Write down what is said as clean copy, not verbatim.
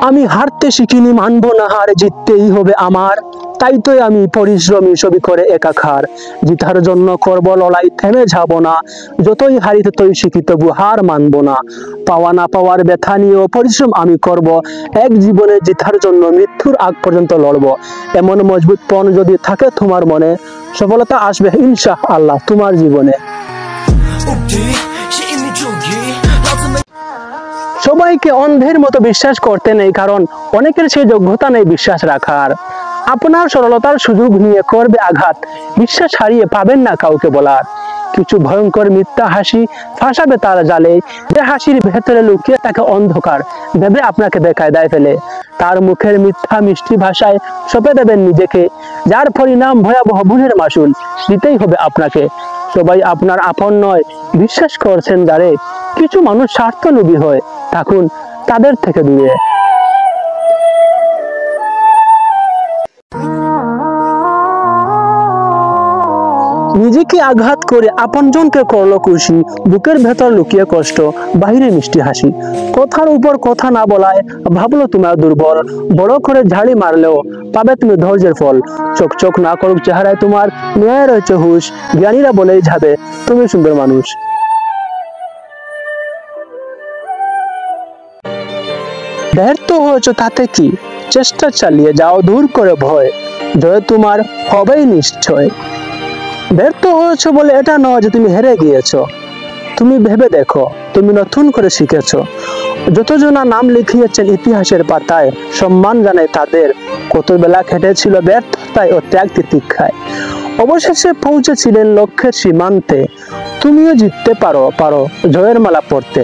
আমি হারতে শিখিনি, মানবো না হার, জিততেই হবে আমার। তাই তো আমি পরিশ্রমী, ছবি করে একাকার। জিতার জন্য করব লড়াই, থেমে যাব না। যতই হারি ততই শিখি, তবু হার মানবো না। পাওয়া না পাওয়ার ব্যথা নিয়েও পরিশ্রম আমি করব। এক জীবনে জিতার জন্য মৃত্যুর আগ পর্যন্ত লড়ব। এমন মজবুত পণ যদি থাকে তোমার মনে, সফলতা আসবে ইনশাআল্লাহ তোমার জীবনে। সবাইকে অন্ধের মতো বিশ্বাস করতে নেই, কারণ অনেকের সেই যোগ্যতা নেই বিশ্বাস রাখার। আপনার সরলতার সুযোগ নিয়ে করবে আঘাত, বিশ্বাস হারিয়ে পাবেন না কাউকে বলার। কিছু ভয়ঙ্কর মিথ্যা হাসি ফাঁসাবে তার জালে, যে হাসির ভেতরে লুকিয়ে থাকে অন্ধকার, ভেবে আপনাকে দেখায় দেয় ফেলে। তার মুখের মিথ্যা মিষ্টি ভাষায় সঁপে দেবেন নিজেকে, যার পরিণাম ভয়াবহ ভুলের মাসুল দিতেই হবে আপনাকে। সবাই আপনার আপন নয়, বিশ্বাস করছেন যারে। কিছু মানুষ স্বার্থলোভী হয়, থাকুন তাদের থেকে দূরে। নিজেকে আঘাত করে আপনজনকে করলো খুশি, বুকের ভেতর লুকিয়ে কষ্ট, বাহিরে মিষ্টি হাসি। কথার উপর কথা না বলায় ভাবলো তোমার দুর্বল, বড় করে ঝাড়ি মারলেও পাবে তুমি ধৈর্যের ফল। চোখ চোখ না করুক চেহারায় তোমার, ন্যায় রয়েছে হুঁশ, জ্ঞানীরা বলেই যাবে তুমি সুন্দর মানুষ। ব্যর্থ হয়েছ তাতে কি, চেষ্টা চালিয়ে যাও, দূর করে ভয়, জয় তোমার হবেই নিশ্চয়। ব্যর্থ হয়েছ বলে এটা নয় যে তুমি হেরে গিয়েছো। তুমি ভেবে দেখো, তুমি নতুন করে শিখেছো। যতজনা নাম লিখিয়েছেন ইতিহাসের পাতায়, সম্মান জানায় তাদের। কত বেলা খেটেছিল ব্যর্থতায় ও ত্যাগ তিতিক্ষায়, অবশেষে পৌঁছেছিলেন লক্ষ্যের সীমান্তে। তুমিও জিততে পারো, জয়ের মালা পড়তে।